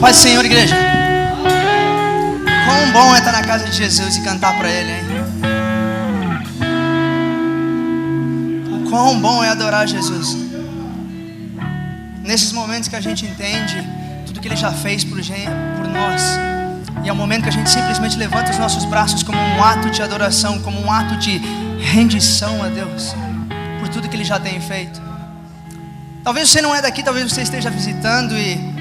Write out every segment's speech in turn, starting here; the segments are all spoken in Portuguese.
Paz do Senhor, igreja. Quão bom é estar na casa de Jesus e cantar para Ele, hein? O quão bom é adorar Jesus. Nesses momentos que a gente entende tudo que Ele já fez por nós, e é o momento que a gente simplesmente levanta os nossos braços como um ato de adoração, como um ato de rendição a Deus por tudo que Ele já tem feito. Talvez você não é daqui, talvez você esteja visitando e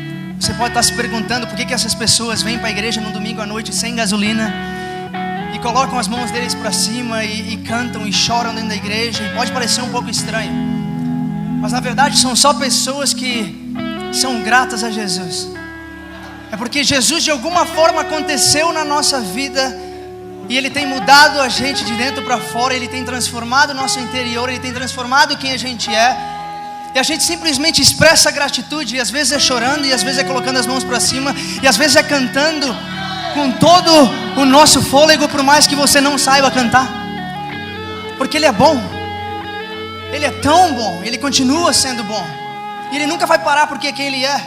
você pode estar se perguntando por que essas pessoas vêm para a igreja no domingo à noite sem gasolina e colocam as mãos deles para cima e cantam e choram dentro da igreja, e pode parecer um pouco estranho, mas na verdade são só pessoas que são gratas a Jesus. É porque Jesus de alguma forma aconteceu na nossa vida e Ele tem mudado a gente de dentro para fora, Ele tem transformado o nosso interior, Ele tem transformado quem a gente é. E a gente simplesmente expressa gratitude, e às vezes é chorando, e às vezes é colocando as mãos para cima, e às vezes é cantando com todo o nosso fôlego, por mais que você não saiba cantar, porque Ele é bom, Ele é tão bom, Ele continua sendo bom, e Ele nunca vai parar porque é quem Ele é.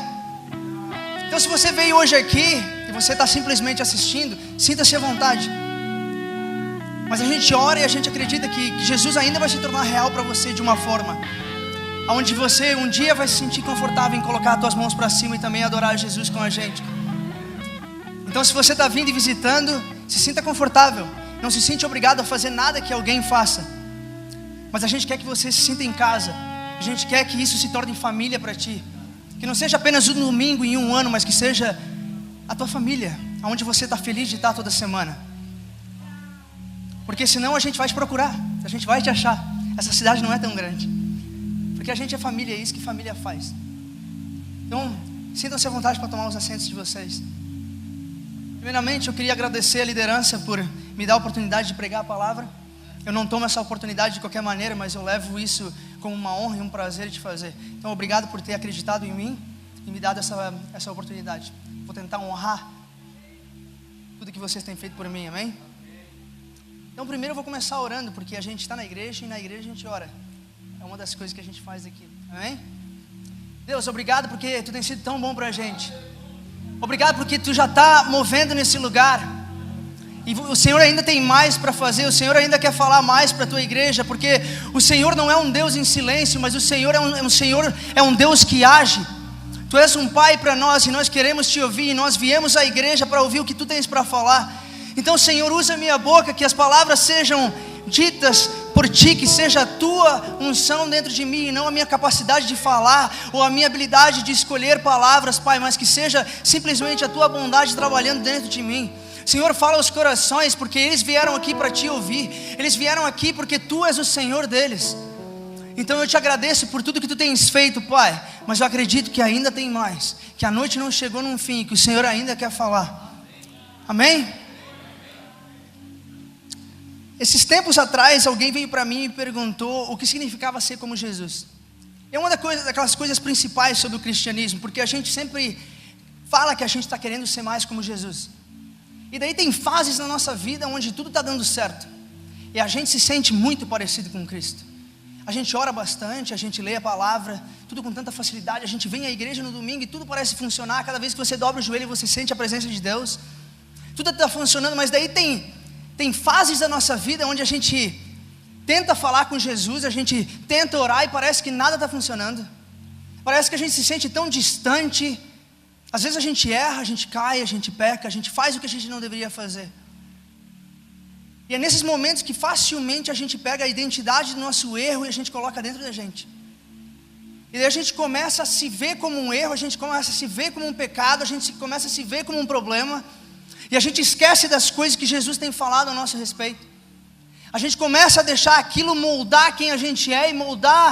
Então se você veio hoje aqui, e você está simplesmente assistindo, sinta-se à vontade, mas a gente ora e a gente acredita que Jesus ainda vai se tornar real para você de uma forma onde você um dia vai se sentir confortável em colocar as tuas mãos para cima e também adorar Jesus com a gente. Então se você está vindo e visitando, se sinta confortável, não se sinta obrigado a fazer nada que alguém faça, mas a gente quer que você se sinta em casa, a gente quer que isso se torne família para ti, que não seja apenas um domingo em um ano, mas que seja a tua família, onde você está feliz de estar toda semana, porque senão a gente vai te procurar, a gente vai te achar. Essa cidade não é tão grande, porque a gente é família, é isso que família faz. Então, sintam-se à vontade para tomar os assentos de vocês. Primeiramente, eu queria agradecer a liderança por me dar a oportunidade de pregar a palavra. Eu não tomo essa oportunidade de qualquer maneira, mas eu levo isso como uma honra e um prazer de fazer. Então, obrigado por ter acreditado em mim e me dado essa oportunidade. Vou tentar honrar tudo que vocês têm feito por mim, amém? Então, primeiro eu vou começar orando, porque a gente está na igreja e na igreja a gente ora. É uma das coisas que a gente faz aqui, amém? Deus, obrigado porque Tu tem sido tão bom pra gente. Obrigado porque Tu já está movendo nesse lugar, e o Senhor ainda tem mais para fazer. O Senhor ainda quer falar mais para a Tua igreja, porque o Senhor não é um Deus em silêncio, mas o Senhor é um Deus que age. Tu és um Pai para nós e nós queremos Te ouvir, e nós viemos à igreja para ouvir o que Tu tens para falar. Então, Senhor, usa a minha boca, que as palavras sejam ditas por Ti, que seja a Tua unção dentro de mim, e não a minha capacidade de falar, ou a minha habilidade de escolher palavras, Pai, mas que seja simplesmente a Tua bondade trabalhando dentro de mim. Senhor, fala aos corações, porque eles vieram aqui para Te ouvir, eles vieram aqui porque Tu és o Senhor deles. Então eu Te agradeço por tudo que Tu tens feito, Pai, mas eu acredito que ainda tem mais, que a noite não chegou num fim, que o Senhor ainda quer falar. Amém? Esses tempos atrás, alguém veio para mim e perguntou o que significava ser como Jesus. É uma daquelas coisas principais sobre o cristianismo, porque a gente sempre fala que a gente está querendo ser mais como Jesus. E daí tem fases na nossa vida onde tudo está dando certo, e a gente se sente muito parecido com Cristo. A gente ora bastante, a gente lê a palavra, tudo com tanta facilidade. A gente vem à igreja no domingo e tudo parece funcionar. Cada vez que você dobra o joelho, você sente a presença de Deus. Tudo está funcionando, mas daí tem fases da nossa vida onde a gente tenta falar com Jesus, a gente tenta orar e parece que nada está funcionando. Parece que a gente se sente tão distante. Às vezes a gente erra, a gente cai, a gente peca, a gente faz o que a gente não deveria fazer. E é nesses momentos que facilmente a gente pega a identidade do nosso erro e a gente coloca dentro da gente. E daí a gente começa a se ver como um erro, a gente começa a se ver como um pecado, a gente começa a se ver como um problema. E a gente esquece das coisas que Jesus tem falado a nosso respeito. A gente começa a deixar aquilo moldar quem a gente é e moldar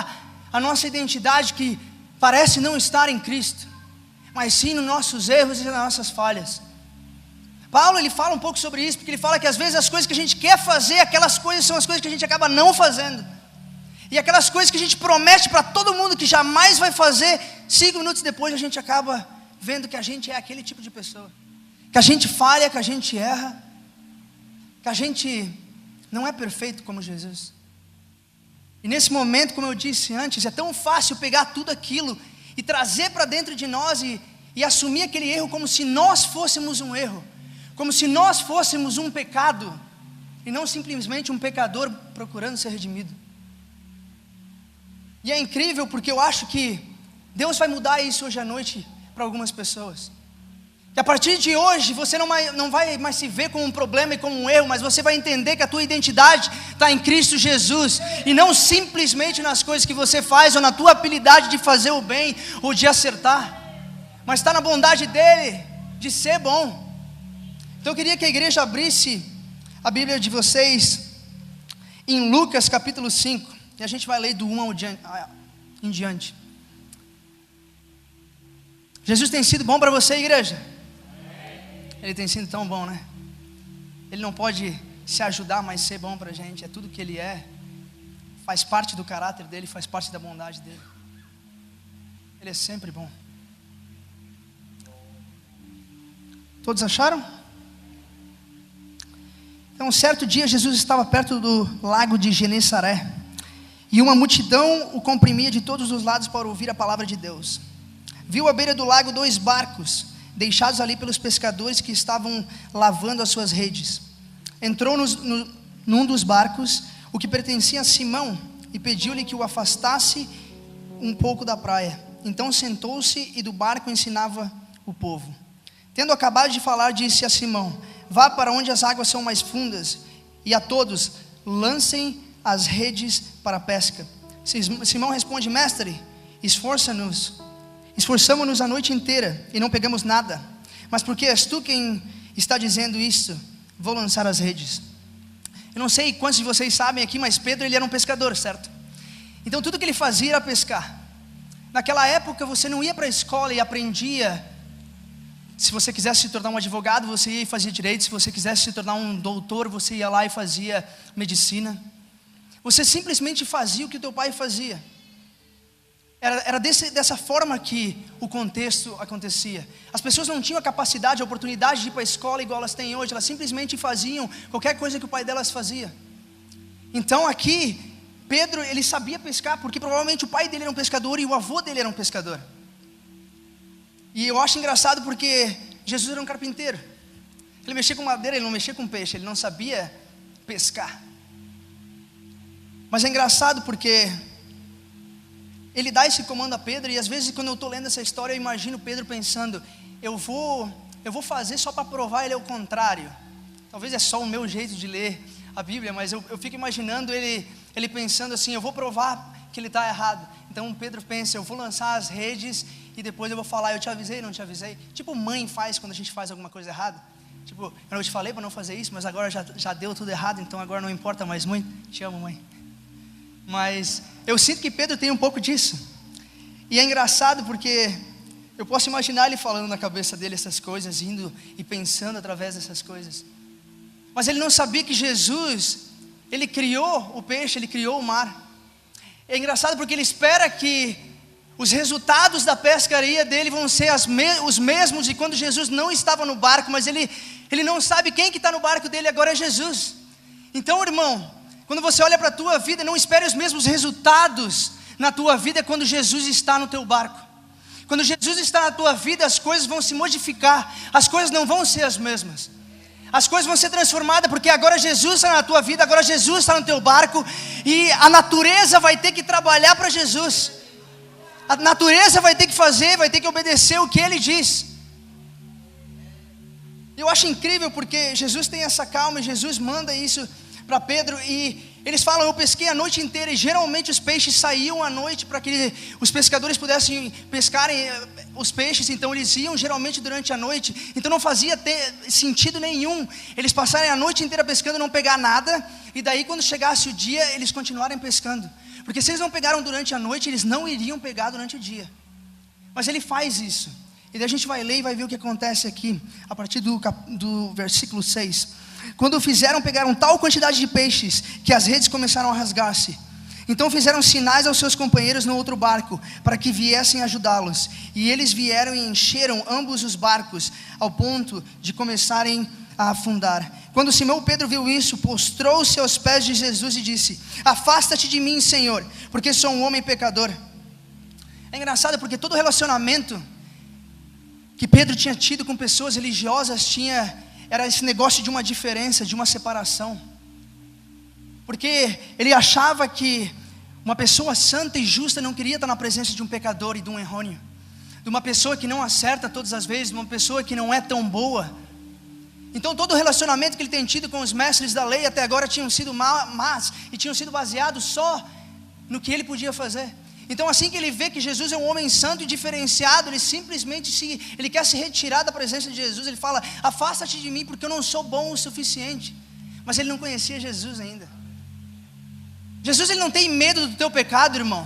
a nossa identidade, que parece não estar em Cristo, mas sim nos nossos erros e nas nossas falhas. Paulo, ele fala um pouco sobre isso, porque ele fala que às vezes as coisas que a gente quer fazer, aquelas coisas são as coisas que a gente acaba não fazendo. E aquelas coisas que a gente promete para todo mundo que jamais vai fazer, 5 minutos depois a gente acaba vendo que a gente é aquele tipo de pessoa. Que a gente falha, que a gente erra, que a gente não é perfeito como Jesus. E nesse momento, como eu disse antes, é tão fácil pegar tudo aquilo e trazer para dentro de nós e assumir aquele erro como se nós fôssemos um erro, como se nós fôssemos um pecado, e não simplesmente um pecador procurando ser redimido. E é incrível porque eu acho que Deus vai mudar isso hoje à noite para algumas pessoas. Que a partir de hoje você não vai mais se ver como um problema e como um erro, mas você vai entender que a tua identidade está em Cristo Jesus, e não simplesmente nas coisas que você faz, ou na tua habilidade de fazer o bem, ou de acertar, mas está na bondade dEle, de ser bom. Então eu queria que a igreja abrisse a Bíblia de vocês em Lucas capítulo 5, e a gente vai ler do 1 em diante. Jesus tem sido bom para você, igreja? Ele tem sido tão bom, né? Ele não pode se ajudar, mas ser bom para a gente. É tudo que Ele é. Faz parte do caráter dEle, faz parte da bondade dEle. Ele é sempre bom. Todos acharam? Então, um certo dia, Jesus estava perto do lago de Genesaré, e uma multidão o comprimia de todos os lados para ouvir a palavra de Deus. Viu à beira do lago 2 barcos, deixados ali pelos pescadores que estavam lavando as suas redes. Entrou num dos barcos, o que pertencia a Simão, e pediu-lhe que o afastasse um pouco da praia. Então sentou-se e do barco ensinava o povo. Tendo acabado de falar, disse a Simão: vá para onde as águas são mais fundas, e a todos lancem as redes para a pesca. Simão responde: mestre, esforçamo-nos a noite inteira e não pegamos nada, mas porque és tu quem está dizendo isso, vou lançar as redes. Eu não sei quantos de vocês sabem aqui, mas Pedro, ele era um pescador, certo? Então tudo que ele fazia era pescar. Naquela época você não ia para a escola e aprendia. Se você quisesse se tornar um advogado, você ia e fazia direito. Se você quisesse se tornar um doutor, você ia lá e fazia medicina. Você simplesmente fazia o que teu pai fazia. Era dessa forma que o contexto acontecia. As pessoas não tinham a capacidade, a oportunidade de ir para a escola igual elas têm hoje. Elas simplesmente faziam qualquer coisa que o pai delas fazia. Então aqui, Pedro, ele sabia pescar, porque provavelmente o pai dele era um pescador e o avô dele era um pescador. E eu acho engraçado porque Jesus era um carpinteiro. Ele mexia com madeira, ele não mexia com peixe, ele não sabia pescar. Mas é engraçado porque ele dá esse comando a Pedro, e às vezes quando eu estou lendo essa história, eu imagino Pedro pensando: eu vou fazer só para provar ele é o contrário. Talvez é só o meu jeito de ler a Bíblia, mas eu fico imaginando ele pensando assim: eu vou provar que ele está errado. Então Pedro pensa: eu vou lançar as redes e depois eu vou falar: eu te avisei, não te avisei. Tipo mãe faz quando a gente faz alguma coisa errada. Tipo, eu não te falei para não fazer isso, mas agora já deu tudo errado, então agora não importa mais muito. Te amo, mãe. Mas eu sinto que Pedro tem um pouco disso. E é engraçado porque eu posso imaginar ele falando na cabeça dele essas coisas, indo e pensando através dessas coisas. Mas ele não sabia que Jesus, ele criou o peixe, ele criou o mar. É engraçado porque ele espera que os resultados da pescaria dele vão ser os mesmos de quando Jesus não estava no barco, mas ele não sabe quem que está no barco dele agora é Jesus. Então, irmão, quando você olha para a tua vida, não espere os mesmos resultados na tua vida quando Jesus está no teu barco. Quando Jesus está na tua vida, as coisas vão se modificar, as coisas não vão ser as mesmas. As coisas vão ser transformadas, porque agora Jesus está na tua vida, agora Jesus está no teu barco, e a natureza vai ter que trabalhar para Jesus. A natureza vai ter que fazer, vai ter que obedecer o que Ele diz. Eu acho incrível porque Jesus tem essa calma, e Jesus manda isso para Pedro, e eles falam: eu pesquei a noite inteira, e geralmente os peixes saíam à noite para que os pescadores pudessem pescarem os peixes, então eles iam geralmente durante a noite, então não fazia sentido nenhum eles passarem a noite inteira pescando e não pegar nada, e daí quando chegasse o dia eles continuarem pescando, porque se eles não pegaram durante a noite, eles não iriam pegar durante o dia. Mas ele faz isso, e daí a gente vai ler e vai ver o que acontece aqui, a partir do versículo 6. Quando o fizeram, pegaram tal quantidade de peixes que as redes começaram a rasgar-se. Então fizeram sinais aos seus companheiros no outro barco, para que viessem ajudá-los. E eles vieram e encheram ambos os barcos, ao ponto de começarem a afundar. Quando Simão Pedro viu isso, prostrou-se aos pés de Jesus e disse: afasta-te de mim, Senhor, porque sou um homem pecador. É engraçado porque todo relacionamento que Pedro tinha tido com pessoas religiosas era esse negócio de uma diferença, de uma separação. Porque ele achava que uma pessoa santa e justa não queria estar na presença de um pecador e de um errôneo, de uma pessoa que não acerta todas as vezes, de uma pessoa que não é tão boa. Então todo o relacionamento que ele tem tido com os mestres da lei até agora tinham sido más e tinham sido baseados só no que ele podia fazer. Então assim que ele vê que Jesus é um homem santo e diferenciado, ele simplesmente ele quer se retirar da presença de Jesus. Ele fala: afasta-te de mim, porque eu não sou bom o suficiente. Mas ele não conhecia Jesus ainda. Jesus, ele não tem medo do teu pecado, irmão.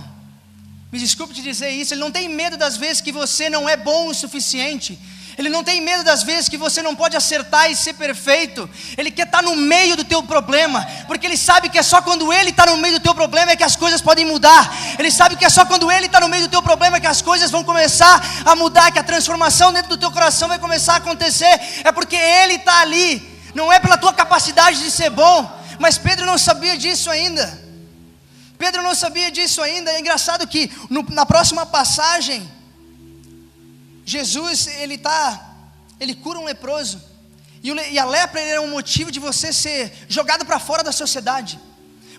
Me desculpe te dizer isso. Ele não tem medo das vezes que você não é bom o suficiente. Ele não tem medo das vezes que você não pode acertar e ser perfeito. Ele quer estar no meio do teu problema, porque ele sabe que é só quando ele está no meio do teu problema é que as coisas podem mudar. Ele sabe que é só quando ele está no meio do teu problema é que as coisas vão começar a mudar, que a transformação dentro do teu coração vai começar a acontecer. É porque ele está ali, não é pela tua capacidade de ser bom. Mas Pedro não sabia disso ainda. Pedro não sabia disso ainda. É engraçado que na próxima passagem, Jesus, ele cura um leproso. E a lepra era um motivo de você ser jogado para fora da sociedade.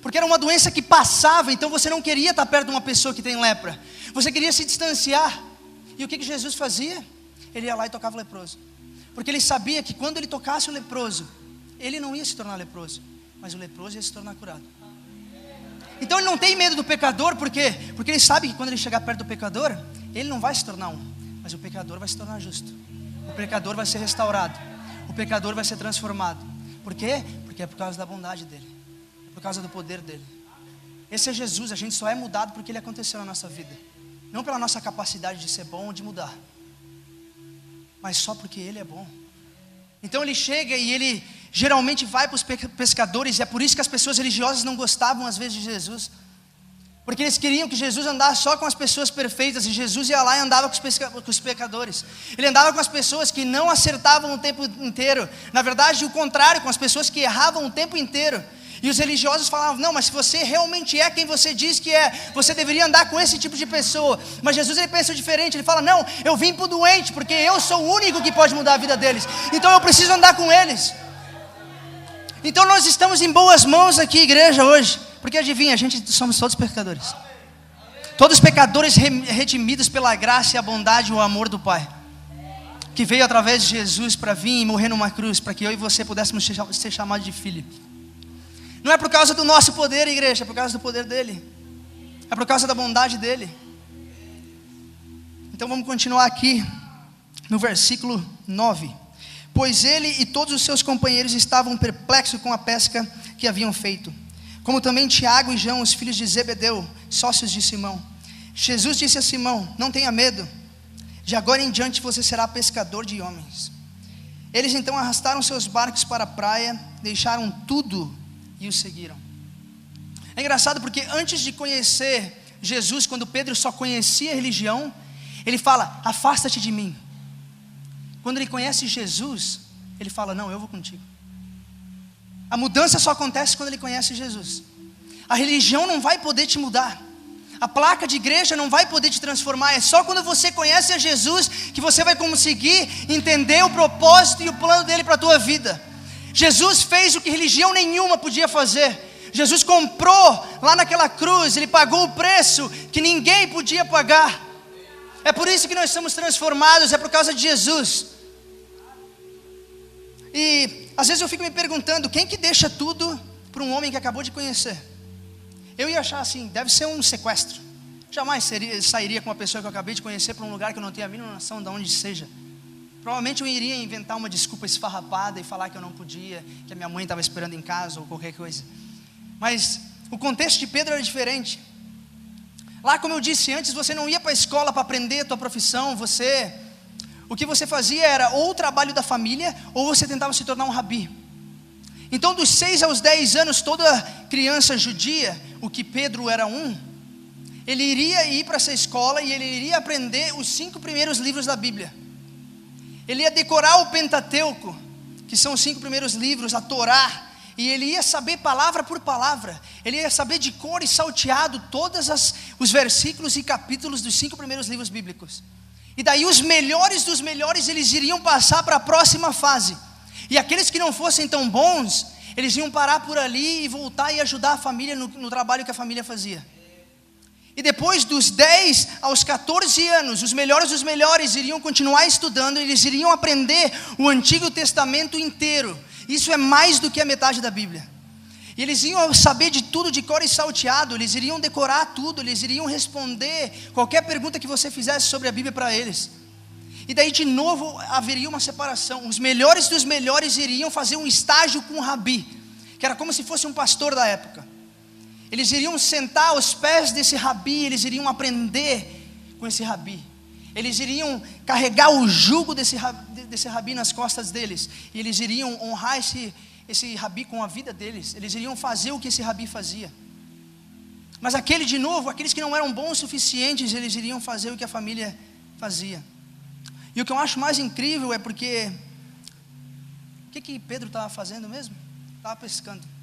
Porque era uma doença que passava, então você não queria estar perto de uma pessoa que tem lepra. Você queria se distanciar. E o que Jesus fazia? Ele ia lá e tocava o leproso. Porque ele sabia que quando ele tocasse o leproso, ele não ia se tornar leproso, mas o leproso ia se tornar curado. Então ele não tem medo do pecador, por quê? Porque ele sabe que quando ele chegar perto do pecador, ele não vai se tornar mas o pecador vai se tornar justo. O pecador vai ser restaurado. O pecador vai ser transformado. Por quê? Porque é por causa da bondade dele. É por causa do poder dele. Esse é Jesus. A gente só é mudado porque ele aconteceu na nossa vida. Não pela nossa capacidade de ser bom ou de mudar, mas só porque ele é bom. Então ele chega e ele geralmente vai para os pescadores. E é por isso que as pessoas religiosas não gostavam às vezes de Jesus, porque eles queriam que Jesus andasse só com as pessoas perfeitas. E Jesus ia lá e andava com os pecadores. Ele andava com as pessoas que não acertavam o tempo inteiro. Na verdade, o contrário, com as pessoas que erravam o tempo inteiro. E os religiosos falavam: não, mas se você realmente é quem você diz que é, você deveria andar com esse tipo de pessoa. Mas Jesus, ele pensa diferente. Ele fala: não, eu vim para o doente, porque eu sou o único que pode mudar a vida deles. Então eu preciso andar com eles. Então nós estamos em boas mãos aqui, igreja, hoje. Porque adivinha, a gente somos todos pecadores. Todos pecadores redimidos pela graça e a bondade e o amor do Pai, que veio através de Jesus para vir e morrer numa cruz, para que eu e você pudéssemos ser chamados de filho. Não é por causa do nosso poder, igreja, é por causa do poder dele. É por causa da bondade dele. Então vamos continuar aqui no versículo 9. Pois ele e todos os seus companheiros estavam perplexos com a pesca que haviam feito, como também Tiago e João, os filhos de Zebedeu, sócios de Simão. Jesus disse a Simão: não tenha medo, de agora em diante você será pescador de homens. Eles então arrastaram seus barcos para a praia, deixaram tudo e o seguiram. É engraçado porque antes de conhecer Jesus, quando Pedro só conhecia a religião, ele fala: afasta-te de mim. Quando ele conhece Jesus, ele fala: não, eu vou contigo. A mudança só acontece quando ele conhece Jesus. A religião não vai poder te mudar. A placa de igreja não vai poder te transformar. É só quando você conhece a Jesus que você vai conseguir entender o propósito e o plano dele para a tua vida. Jesus fez o que religião nenhuma podia fazer. Jesus comprou lá naquela cruz. Ele pagou o preço que ninguém podia pagar. É por isso que nós somos transformados. É por causa de Jesus. E às vezes eu fico me perguntando: quem que deixa tudo para um homem que acabou de conhecer? Eu ia achar assim: deve ser um sequestro. Jamais sairia com uma pessoa que eu acabei de conhecer para um lugar que eu não tenho a mínima noção de onde seja. Provavelmente eu iria inventar uma desculpa esfarrapada e falar que eu não podia, que a minha mãe estava esperando em casa ou qualquer coisa. Mas o contexto de Pedro era diferente. Lá, como eu disse antes, você não ia para a escola para aprender a tua profissão. O que você fazia era ou o trabalho da família, ou você tentava se tornar um rabi. Então dos 6 aos 10 anos, toda criança judia, o que Pedro era ele iria ir para essa escola e ele iria aprender os 5 primeiros livros da Bíblia. Ele ia decorar o Pentateuco, que são os 5 primeiros livros, a Torá, e ele ia saber palavra por palavra. Ele ia saber de cor e salteado todos os versículos e capítulos dos 5 primeiros livros bíblicos. E daí os melhores dos melhores, eles iriam passar para a próxima fase. E aqueles que não fossem tão bons, eles iam parar por ali e voltar e ajudar a família no trabalho que a família fazia. E depois dos 10 aos 14 anos, os melhores dos melhores iriam continuar estudando, eles iriam aprender o Antigo Testamento inteiro. Isso é mais do que a metade da Bíblia. E eles iam saber de tudo de cor e salteado, eles iriam decorar tudo, eles iriam responder qualquer pergunta que você fizesse sobre a Bíblia para eles. E daí de novo haveria uma separação. Os melhores dos melhores iriam fazer um estágio com o rabi, que era como se fosse um pastor da época. Eles iriam sentar aos pés desse rabi, eles iriam aprender com esse rabi. Eles iriam carregar o jugo desse rabi nas costas deles. E eles iriam honrar esse rabi com a vida deles. Eles iriam fazer o que esse rabi fazia. Mas aqueles que não eram bons o suficientes, eles iriam fazer o que a família fazia. E o que eu acho mais incrível é porque... O que Pedro estava fazendo mesmo? Estava pescando.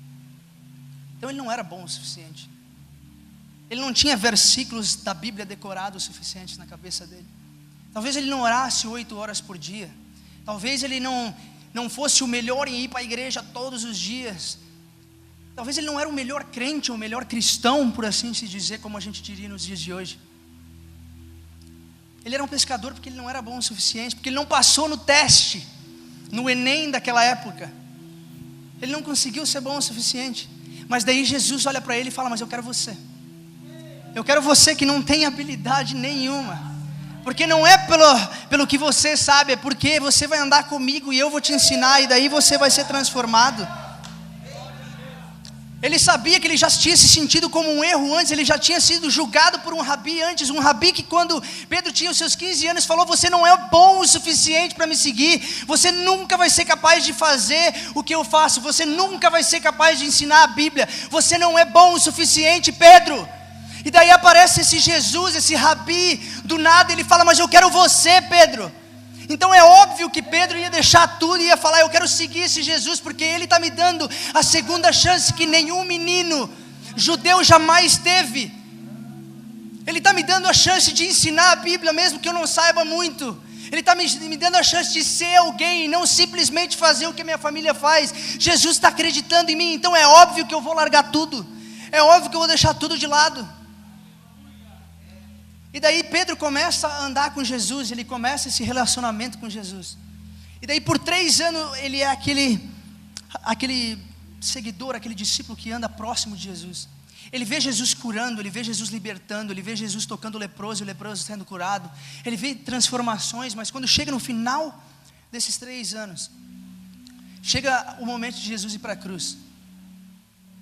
Então ele não era bom o suficiente. Ele não tinha versículos da Bíblia decorados o suficiente na cabeça dele. Talvez ele não orasse 8 horas por dia. Talvez ele não fosse o melhor em ir para a igreja todos os dias. Talvez ele não era o melhor crente, ou o melhor cristão, por assim se dizer, como a gente diria nos dias de hoje. Ele era um pescador porque ele não era bom o suficiente, porque ele não passou no teste, no Enem daquela época. Ele não conseguiu ser bom o suficiente. Mas daí Jesus olha para ele e fala: mas eu quero você. Eu quero você que não tem habilidade nenhuma. Porque não é pelo que você sabe, é porque você vai andar comigo e eu vou te ensinar, e daí você vai ser transformado. Ele sabia que ele já tinha se sentido como um erro antes, ele já tinha sido julgado por um rabi antes, um rabi que quando Pedro tinha os seus 15 anos falou: você não é bom o suficiente para me seguir, você nunca vai ser capaz de fazer o que eu faço, você nunca vai ser capaz de ensinar a Bíblia, você não é bom o suficiente, Pedro. E daí aparece esse Jesus, esse rabi, do nada ele fala: mas eu quero você, Pedro. Então é óbvio que Pedro ia deixar tudo e ia falar: eu quero seguir esse Jesus, porque ele está me dando a segunda chance que nenhum menino judeu jamais teve. Ele está me dando a chance de ensinar a Bíblia, mesmo que eu não saiba muito. Ele está me dando a chance de ser alguém e não simplesmente fazer o que a minha família faz. Jesus está acreditando em mim, então é óbvio que eu vou largar tudo. É óbvio que eu vou deixar tudo de lado. E daí Pedro começa a andar com Jesus, ele começa esse relacionamento com Jesus. E daí por 3 anos ele é aquele seguidor, aquele discípulo que anda próximo de Jesus. Ele vê Jesus curando, ele vê Jesus libertando, ele vê Jesus tocando o leproso sendo curado. Ele vê transformações, mas quando chega no final desses 3 anos, chega o momento de Jesus ir para a cruz.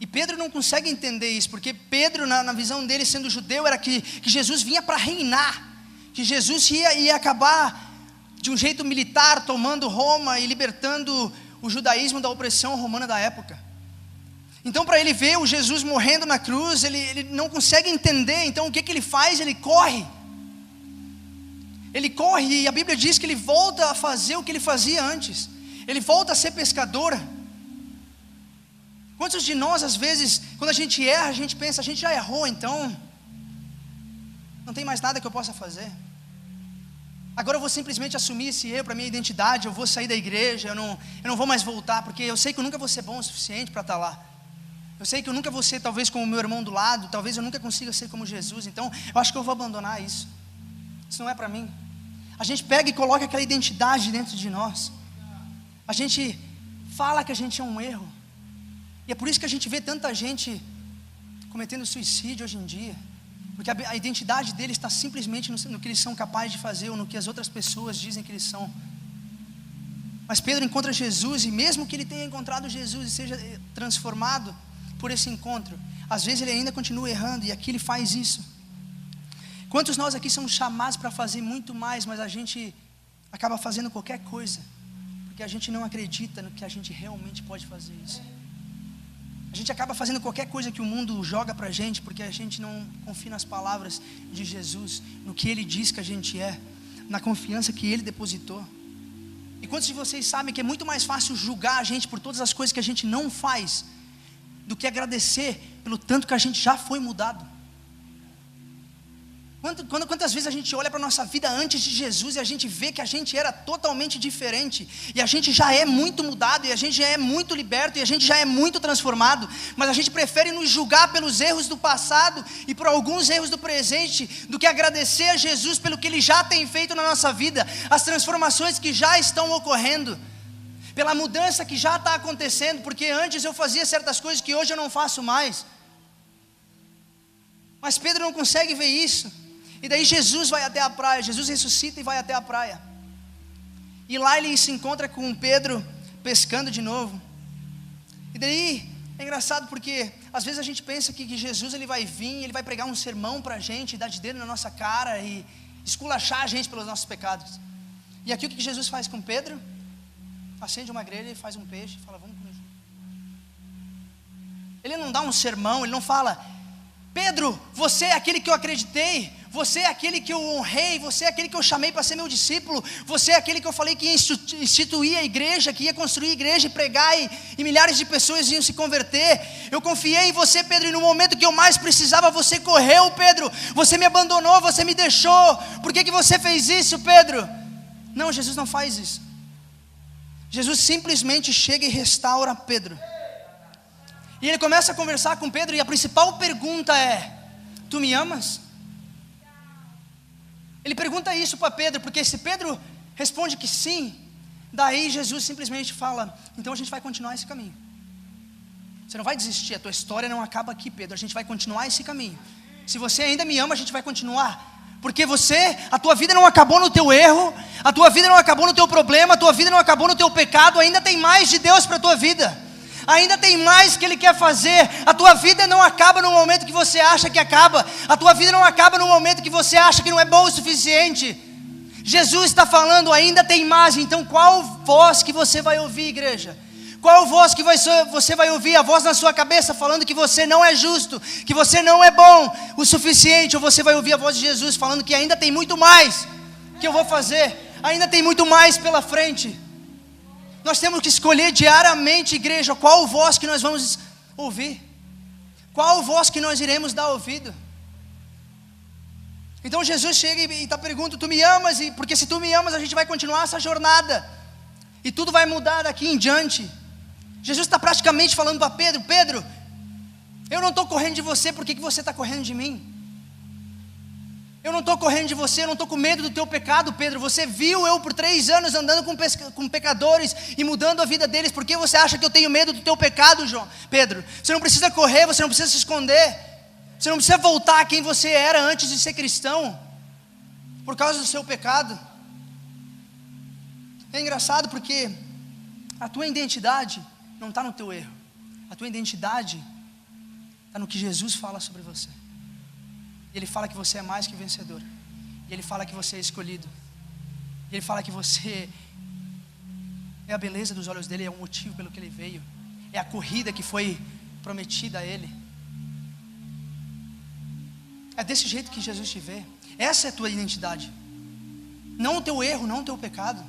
E Pedro não consegue entender isso, porque Pedro, na visão dele, sendo judeu, era que Jesus vinha para reinar, que Jesus ia acabar de um jeito militar, tomando Roma e libertando o judaísmo da opressão romana da época. Então para ele ver o Jesus morrendo na cruz, ele não consegue entender. Então o que ele faz? Ele corre e a Bíblia diz que ele volta a fazer o que ele fazia antes. Ele volta a ser pescador. Quantos de nós, às vezes, quando a gente erra, a gente pensa: a gente já errou, então não tem mais nada que eu possa fazer. Agora eu vou simplesmente assumir esse erro para minha identidade, eu vou sair da igreja, eu não vou mais voltar, porque eu sei que eu nunca vou ser bom o suficiente para estar lá. Eu sei que eu nunca vou ser talvez como o meu irmão do lado, talvez eu nunca consiga ser como Jesus, então eu acho que eu vou abandonar isso. Isso não é para mim. A gente pega e coloca aquela identidade dentro de nós. A gente fala que a gente é um erro. E é por isso que a gente vê tanta gente cometendo suicídio hoje em dia, porque a identidade deles está simplesmente no que eles são capazes de fazer, ou no que as outras pessoas dizem que eles são. Mas Pedro encontra Jesus, e mesmo que ele tenha encontrado Jesus e seja transformado por esse encontro, às vezes ele ainda continua errando, e aqui ele faz isso. Quantos nós aqui somos chamados para fazer muito mais, mas a gente acaba fazendo qualquer coisa, porque a gente não acredita no que a gente realmente pode fazer isso. A gente acaba fazendo qualquer coisa que o mundo joga para a gente, porque a gente não confia nas palavras de Jesus, no que Ele diz que a gente é, na confiança que Ele depositou. E quantos de vocês sabem que é muito mais fácil julgar a gente por todas as coisas que a gente não faz, do que agradecer pelo tanto que a gente já foi mudado? Quantas vezes a gente olha para a nossa vida antes de Jesus e a gente vê que a gente era totalmente diferente, e a gente já é muito mudado, e a gente já é muito liberto, e a gente já é muito transformado, mas a gente prefere nos julgar pelos erros do passado e por alguns erros do presente, do que agradecer a Jesus pelo que Ele já tem feito na nossa vida, as transformações que já estão ocorrendo, pela mudança que já está acontecendo, porque antes eu fazia certas coisas que hoje eu não faço mais. Mas Pedro não consegue ver isso. E daí Jesus vai até a praia, Jesus ressuscita e vai até a praia. E lá ele se encontra com Pedro pescando de novo. E daí é engraçado porque às vezes a gente pensa que Jesus ele vai vir, ele vai pregar um sermão para a gente, dar de dedo na nossa cara e esculachar a gente pelos nossos pecados. E aqui o que Jesus faz com Pedro? Acende uma grelha e faz um peixe e fala, vamos comer. Ele não dá um sermão, ele não fala, Pedro, você é aquele que eu acreditei, você é aquele que eu honrei, você é aquele que eu chamei para ser meu discípulo, você é aquele que eu falei que ia instituir a igreja, que ia construir a igreja e pregar e milhares de pessoas iam se converter. Eu confiei em você, Pedro, e no momento que eu mais precisava você correu, Pedro, você me abandonou, você me deixou, por que você fez isso, Pedro? Não, Jesus não faz isso. Jesus simplesmente chega e restaura Pedro. E ele começa a conversar com Pedro, e a principal pergunta é, tu me amas? Ele pergunta isso para Pedro, porque se Pedro responde que sim, daí Jesus simplesmente fala, então a gente vai continuar esse caminho. Você não vai desistir, a tua história não acaba aqui, Pedro, a gente vai continuar esse caminho. Se você ainda me ama, a gente vai continuar. Porque a tua vida não acabou no teu erro, a tua vida não acabou no teu problema, a tua vida não acabou no teu pecado, ainda tem mais de Deus para a tua vida. Ainda tem mais que Ele quer fazer. A tua vida não acaba no momento que você acha que acaba. A tua vida não acaba no momento que você acha que não é bom o suficiente. Jesus está falando, ainda tem mais. Então qual voz que você vai ouvir, igreja? Qual voz que você vai ouvir? A voz na sua cabeça falando que você não é justo, que você não é bom o suficiente? Ou você vai ouvir a voz de Jesus falando que ainda tem muito mais que eu vou fazer, ainda tem muito mais pela frente? Nós temos que escolher diariamente, igreja, qual voz que nós vamos ouvir, qual voz que nós iremos dar ouvido. Então Jesus chega e pergunta, tu me amas? Porque se tu me amas, a gente vai continuar essa jornada, e tudo vai mudar daqui em diante. Jesus está praticamente falando para Pedro, Pedro, eu não estou correndo de você, por que você está correndo de mim? Eu não estou correndo de você, eu não estou com medo do teu pecado, Pedro. Você viu eu por 3 anos andando com pecadores e mudando a vida deles. Por que você acha que eu tenho medo do teu pecado, Pedro? Você não precisa correr, você não precisa se esconder. Você não precisa voltar a quem você era antes de ser cristão, por causa do seu pecado. É engraçado porque a tua identidade não está no teu erro. A tua identidade está no que Jesus fala sobre você. E Ele fala que você é mais que vencedor. E Ele fala que você é escolhido. E Ele fala que você é a beleza dos olhos dEle, é o motivo pelo que Ele veio. É a corrida que foi prometida a Ele. É desse jeito que Jesus te vê. Essa é a tua identidade. Não o teu erro, não o teu pecado.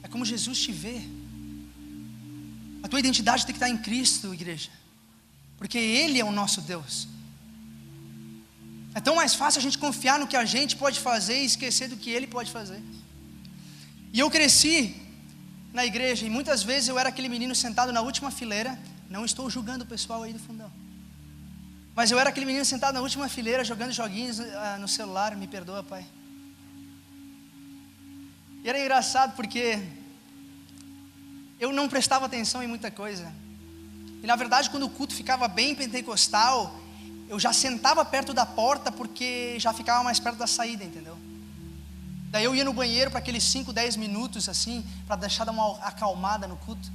É como Jesus te vê. A tua identidade tem que estar em Cristo, igreja. Porque Ele é o nosso Deus. É tão mais fácil a gente confiar no que a gente pode fazer e esquecer do que Ele pode fazer. E eu cresci na igreja e muitas vezes eu era aquele menino sentado na última fileira. Não estou julgando o pessoal aí do fundão, mas eu era aquele menino sentado na última fileira jogando joguinhos no celular. Me perdoa, pai. E era engraçado porque eu não prestava atenção em muita coisa. E na verdade, quando o culto ficava bem pentecostal, eu já sentava perto da porta porque já ficava mais perto da saída, entendeu? Daí eu ia no banheiro para aqueles 5, 10 minutos assim, para deixar dar uma acalmada no culto.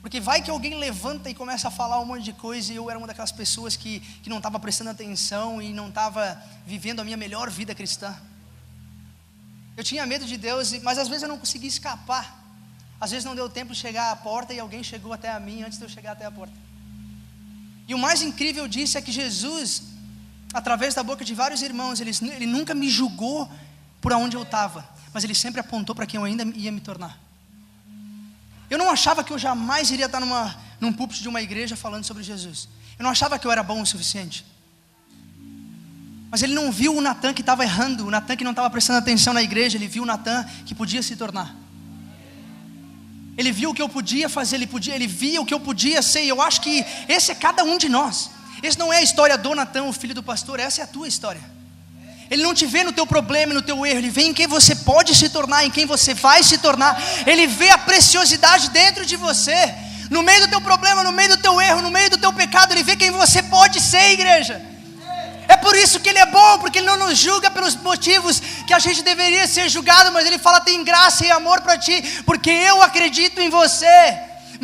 Porque vai que alguém levanta e começa a falar um monte de coisa, e eu era uma daquelas pessoas que não estava prestando atenção e não estava vivendo a minha melhor vida cristã. Eu tinha medo de Deus, mas às vezes eu não conseguia escapar. Às vezes não deu tempo de chegar à porta e alguém chegou até a mim antes de eu chegar até a porta. E o mais incrível disso é que Jesus, através da boca de vários irmãos, ele nunca me julgou por onde eu estava, mas Ele sempre apontou para quem eu ainda ia me tornar. Eu não achava que eu jamais iria estar num púlpito de uma igreja falando sobre Jesus. Eu não achava que eu era bom o suficiente. Mas ele não viu o Natan que estava errando, o Natan que não estava prestando atenção na igreja. Ele viu o Natan que podia se tornar. Ele viu o que eu podia fazer, ele via o que eu podia ser. E eu acho que esse é cada um de nós. Esse não é a história do Natan, o filho do pastor. Essa é a tua história. Ele não te vê no teu problema, no teu erro. Ele vê em quem você pode se tornar, em quem você vai se tornar. Ele vê a preciosidade dentro de você. No meio do teu problema, no meio do teu erro, no meio do teu pecado. Ele vê quem você pode ser, igreja. É por isso que ele é bom, porque ele não nos julga pelos motivos que a gente deveria ser julgado, mas ele fala: tem graça e amor para ti, porque eu acredito em você.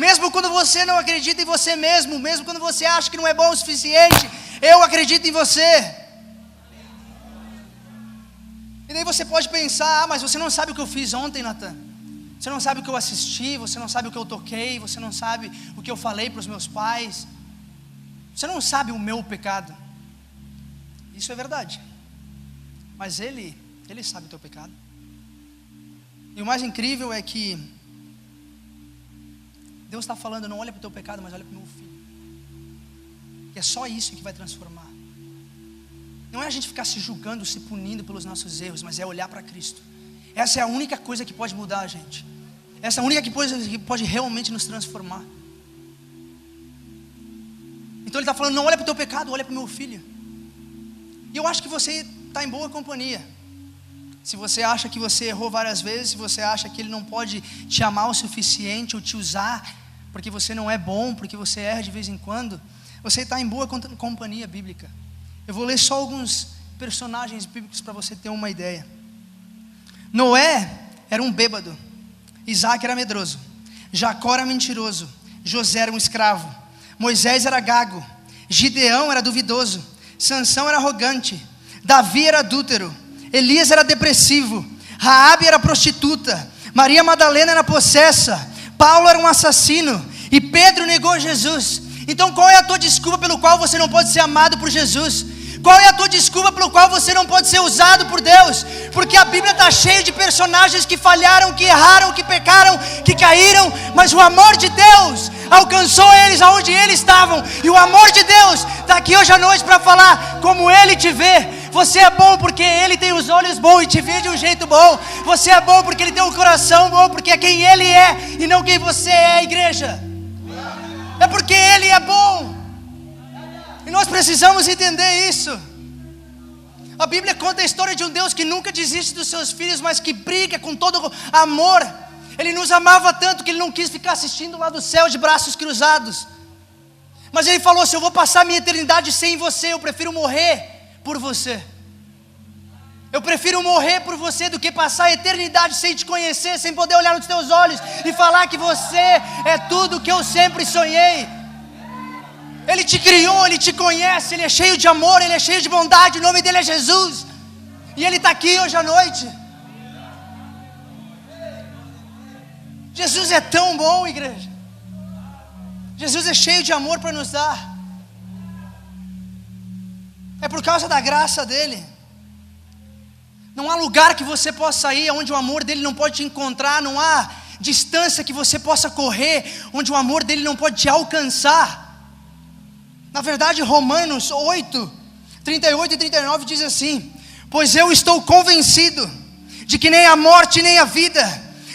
Mesmo quando você não acredita em você mesmo, mesmo quando você acha que não é bom o suficiente, eu acredito em você. E daí você pode pensar: mas você não sabe o que eu fiz ontem, Natan. Você não sabe o que eu assisti, você não sabe o que eu toquei, você não sabe o que eu falei para os meus pais. Você não sabe o meu pecado. Isso é verdade, mas Ele sabe o teu pecado. E o mais incrível é que Deus está falando: não olha para o teu pecado, mas olha para o meu filho. E é só isso que vai transformar. Não é a gente ficar se julgando, se punindo pelos nossos erros, mas é olhar para Cristo. Essa é a única coisa que pode mudar a gente. Essa é a única coisa que pode realmente nos transformar. Então Ele está falando: não olha para o teu pecado, olha para o meu filho. E eu acho que você está em boa companhia. Se você acha que você errou várias vezes, se você acha que Ele não pode te amar o suficiente ou te usar porque você não é bom, porque você erra de vez em quando, você está em boa companhia bíblica. Eu vou ler só alguns personagens bíblicos para você ter uma ideia. Noé era um bêbado, Isaac era medroso, Jacó era mentiroso, José era um escravo, Moisés era gago, Gideão era duvidoso, Sansão era arrogante, Davi era adúltero, Elias era depressivo, Raabe era prostituta, Maria Madalena era possessa, Paulo era um assassino e Pedro negou Jesus. Então qual é a tua desculpa pelo qual você não pode ser amado por Jesus? Qual é a tua desculpa pelo qual você não pode ser usado por Deus? Porque a Bíblia está cheia de personagens que falharam, que erraram, que pecaram, que caíram, mas o amor de Deus alcançou eles aonde eles estavam. E o amor de Deus está aqui hoje à noite para falar como Ele te vê. Você é bom porque Ele tem os olhos bons e te vê de um jeito bom. Você é bom porque Ele tem um coração bom, porque é quem Ele é e não quem você é, igreja. É porque Ele é bom. E nós precisamos entender isso. A Bíblia conta a história de um Deus que nunca desiste dos seus filhos, mas que briga com todo amor. Ele nos amava tanto que Ele não quis ficar assistindo lá do céu de braços cruzados. Mas Ele falou: se eu vou passar minha eternidade sem você, eu prefiro morrer por você. Eu prefiro morrer por você do que passar a eternidade sem te conhecer, sem poder olhar nos teus olhos e falar que você é tudo que eu sempre sonhei. Ele te criou, Ele te conhece, Ele é cheio de amor, Ele é cheio de bondade, o nome dEle é Jesus. E Ele está aqui hoje à noite. Jesus é tão bom, igreja. Jesus é cheio de amor para nos dar. É por causa da graça dEle. Não há lugar que você possa ir onde o amor dEle não pode te encontrar. Não há distância que você possa correr onde o amor dEle não pode te alcançar. Na verdade, Romanos 8, 38 e 39 diz assim: pois eu estou convencido de que nem a morte, nem a vida,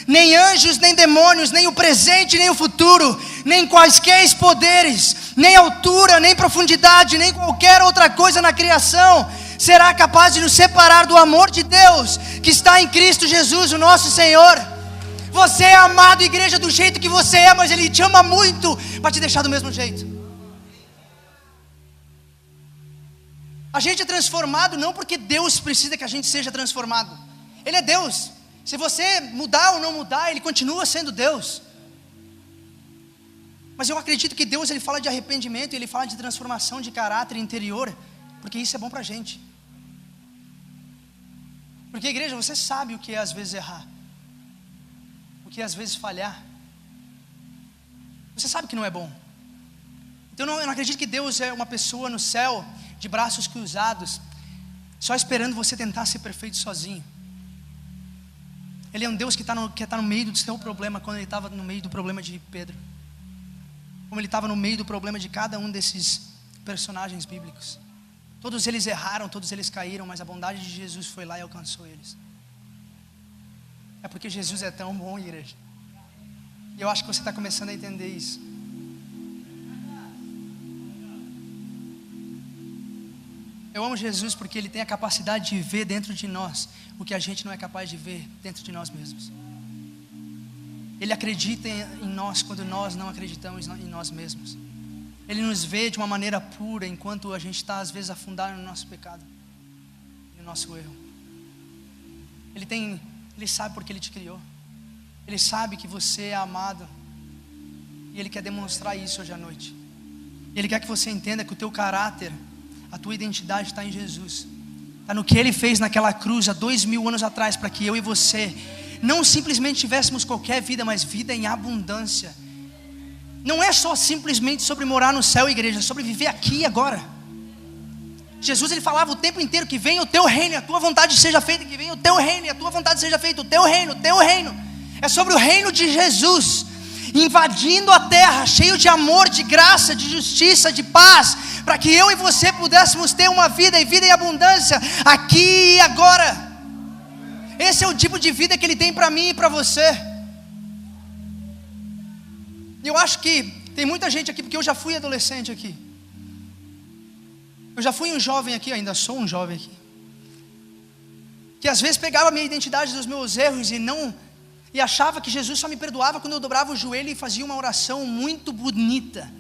nem anjos, nem demônios, nem o presente, nem o futuro, nem quaisquer poderes, nem altura, nem profundidade, nem qualquer outra coisa na criação será capaz de nos separar do amor de Deus que está em Cristo Jesus, o nosso Senhor. Você é amado, igreja, do jeito que você é, mas Ele te ama muito para te deixar do mesmo jeito. A gente é transformado não porque Deus precisa que a gente seja transformado. Ele é Deus. Se você mudar ou não mudar, Ele continua sendo Deus. Mas eu acredito que Deus, Ele fala de arrependimento, Ele fala de transformação de caráter interior, porque isso é bom para a gente. Porque, igreja, você sabe o que é às vezes errar, o que é às vezes falhar. Você sabe que não é bom. Então eu não acredito que Deus é uma pessoa no céu de braços cruzados, só esperando você tentar ser perfeito sozinho. Ele é um Deus que está no meio do seu problema, quando Ele estava no meio do problema de Pedro, como Ele estava no meio do problema de cada um desses personagens bíblicos. Todos eles erraram, todos eles caíram, mas a bondade de Jesus foi lá e alcançou eles. É porque Jesus é tão bom, igreja. E eu acho que você está começando a entender isso. Eu amo Jesus porque Ele tem a capacidade de ver dentro de nós o que a gente não é capaz de ver dentro de nós mesmos. Ele acredita em nós quando nós não acreditamos em nós mesmos. Ele nos vê de uma maneira pura enquanto a gente está às vezes afundado no nosso pecado, no nosso erro. Ele sabe porque Ele te criou. Ele sabe que você é amado. E Ele quer demonstrar isso hoje à noite. Ele quer que você entenda que o teu caráter, a tua identidade está em Jesus. Está no que Ele fez naquela cruz há 2000 anos atrás, para que eu e você não simplesmente tivéssemos qualquer vida, mas vida em abundância. Não é só simplesmente sobre morar no céu, igreja, é sobre viver aqui e agora. Jesus, Ele falava o tempo inteiro que venha o teu reino, a tua vontade seja feita, que venha o teu reino, e a tua vontade seja feita, o teu reino, o teu reino. É sobre o reino de Jesus, invadindo a terra, cheio de amor, de graça, de justiça, de paz, para que eu e você pudéssemos ter uma vida e vida em abundância, aqui e agora. Esse é o tipo de vida que Ele tem para mim e para você. Eu acho que tem muita gente aqui, porque eu já fui adolescente aqui. Eu já fui um jovem aqui, ainda sou um jovem aqui, que às vezes pegava a minha identidade dos meus erros e achava que Jesus só me perdoava quando eu dobrava o joelho e fazia uma oração muito bonita.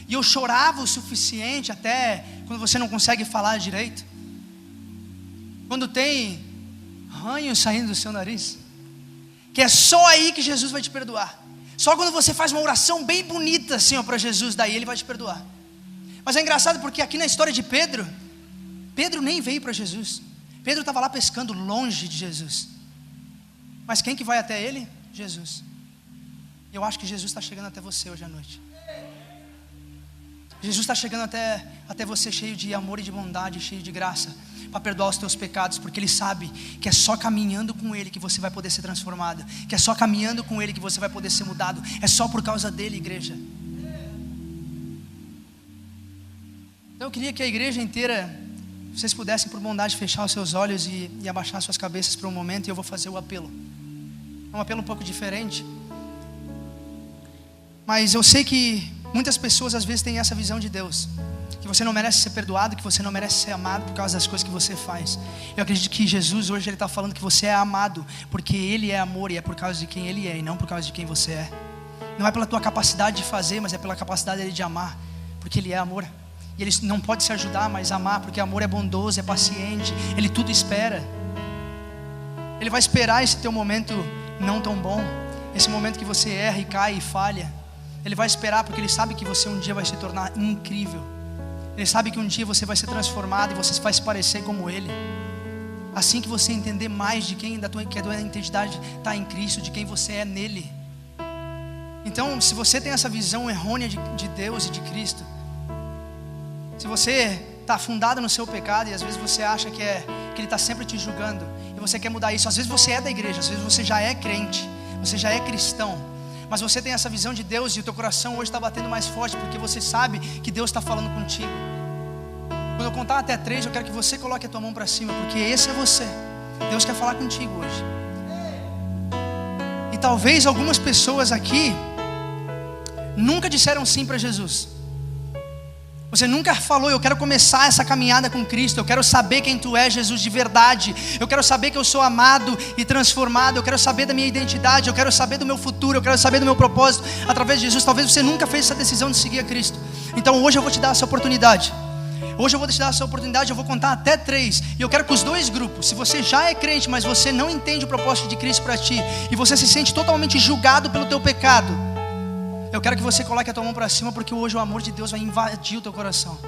E eu chorava o suficiente, até quando você não consegue falar direito, quando tem ranho saindo do seu nariz, que é só aí que Jesus vai te perdoar. Só quando você faz uma oração bem bonita assim para Jesus, daí Ele vai te perdoar. Mas é engraçado porque aqui na história de Pedro nem veio para Jesus. Pedro estava lá pescando longe de Jesus. Mas quem que vai até ele? Jesus. E eu acho que Jesus está chegando até você hoje à noite. Jesus está chegando até você cheio de amor e de bondade, cheio de graça, para perdoar os teus pecados, porque Ele sabe que é só caminhando com Ele que você vai poder ser transformado, que é só caminhando com Ele que você vai poder ser mudado. É só por causa dEle, igreja. Então eu queria que a igreja inteira, vocês pudessem por bondade fechar os seus olhos e abaixar suas cabeças por um momento, e eu vou fazer o apelo. É um apelo um pouco diferente, mas eu sei que muitas pessoas às vezes têm essa visão de Deus, que você não merece ser perdoado, que você não merece ser amado por causa das coisas que você faz. Eu acredito que Jesus hoje Ele está falando que você é amado porque Ele é amor, e é por causa de quem Ele é e não por causa de quem você é. Não é pela tua capacidade de fazer, mas é pela capacidade dele de amar, porque Ele é amor. E Ele não pode se ajudar, mas amar, porque amor é bondoso, é paciente, Ele tudo espera. Ele vai esperar esse teu momento não tão bom, esse momento que você erra e cai e falha. Ele vai esperar porque Ele sabe que você um dia vai se tornar incrível. Ele sabe que um dia você vai ser transformado e você vai se parecer como Ele. Assim que você entender mais de que a tua identidade está em Cristo, de quem você é nele. Então, se você tem essa visão errônea de Deus e de Cristo, se você está afundado no seu pecado e às vezes você acha que Ele está sempre te julgando e você quer mudar isso, às vezes você é da igreja, às vezes você já é crente, você já é cristão, mas você tem essa visão de Deus e o teu coração hoje está batendo mais forte porque você sabe que Deus está falando contigo. Quando eu contar até 3, eu quero que você coloque a tua mão para cima, porque esse é você. Deus quer falar contigo hoje. E talvez algumas pessoas aqui nunca disseram sim para Jesus. Você nunca falou: eu quero começar essa caminhada com Cristo, eu quero saber quem Tu és, Jesus, de verdade. Eu quero saber que eu sou amado e transformado. Eu quero saber da minha identidade, eu quero saber do meu futuro, eu quero saber do meu propósito através de Jesus. Talvez você nunca fez essa decisão de seguir a Cristo. Então hoje eu vou te dar essa oportunidade. Hoje eu vou te dar essa oportunidade, eu vou contar até 3. E eu quero que os dois grupos, se você já é crente, mas você não entende o propósito de Cristo para ti, e você se sente totalmente julgado pelo teu pecado, eu quero que você coloque a tua mão para cima, porque hoje o amor de Deus vai invadir o teu coração.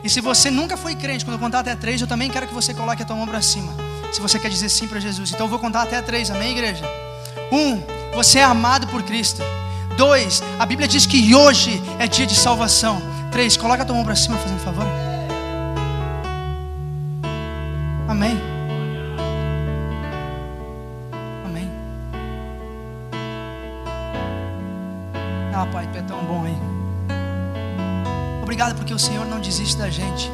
E se você nunca foi crente, quando eu contar até 3, eu também quero que você coloque a tua mão para cima, se você quer dizer sim para Jesus. Então eu vou contar até 3, amém, igreja? 1, você é amado por Cristo. 2, a Bíblia diz que hoje é dia de salvação. 3, coloca a tua mão para cima, fazendo favor. Amém. Ah, Pai, Tu é tão bom aí. Obrigado porque o Senhor não desiste da gente.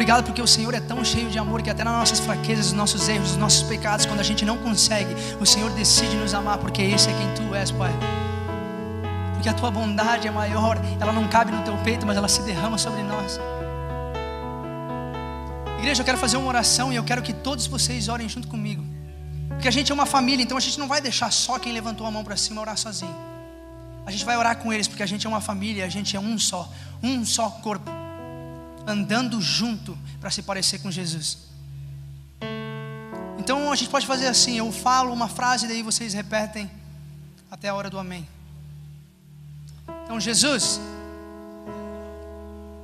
Obrigado porque o Senhor é tão cheio de amor que até nas nossas fraquezas, nos nossos erros, nos nossos pecados, quando a gente não consegue, o Senhor decide nos amar, porque esse é quem Tu és, Pai. Porque a Tua bondade é maior, ela não cabe no Teu peito, mas ela se derrama sobre nós. Igreja, eu quero fazer uma oração e eu quero que todos vocês orem junto comigo. Porque a gente é uma família, então a gente não vai deixar só quem levantou a mão para cima orar sozinho. A gente vai orar com eles, porque a gente é uma família, a gente é um só corpo, andando junto para se parecer com Jesus. Então a gente pode fazer assim, eu falo uma frase e daí vocês repetem até a hora do amém. Então, Jesus,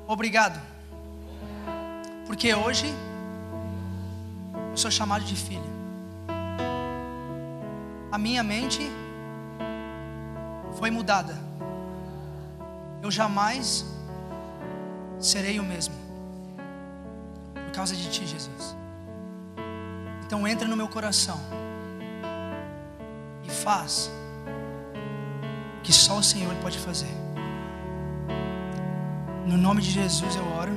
obrigado, porque hoje eu sou chamado de filho. A minha mente foi mudada. Eu jamais serei o mesmo por causa de Ti, Jesus. Então entra no meu coração e faz o que só o Senhor pode fazer. No nome de Jesus eu oro.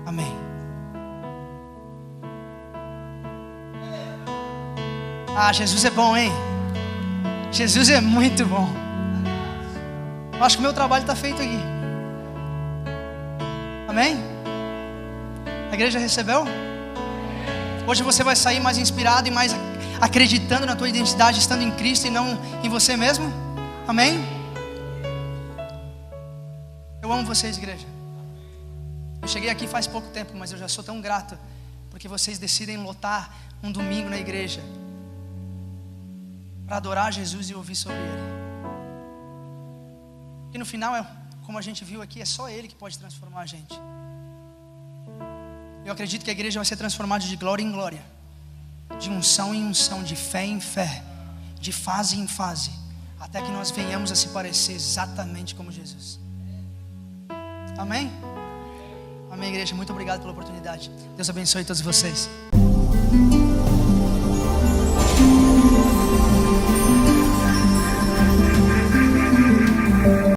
Amém. Ah, Jesus é bom, hein? Jesus é muito bom. Eu acho que o meu trabalho está feito aqui. Amém? A igreja recebeu? Hoje você vai sair mais inspirado e mais acreditando na tua identidade, estando em Cristo e não em você mesmo. Amém? Eu amo vocês, igreja. Eu cheguei aqui faz pouco tempo, mas eu já sou tão grato porque vocês decidem lotar um domingo na igreja para adorar Jesus e ouvir sobre Ele. E no final, como a gente viu aqui, é só Ele que pode transformar a gente. Eu acredito que a igreja vai ser transformada de glória em glória, de unção em unção, de fé em fé, de fase em fase, até que nós venhamos a se parecer exatamente como Jesus. Amém? Amém, igreja. Muito obrigado pela oportunidade. Deus abençoe todos vocês.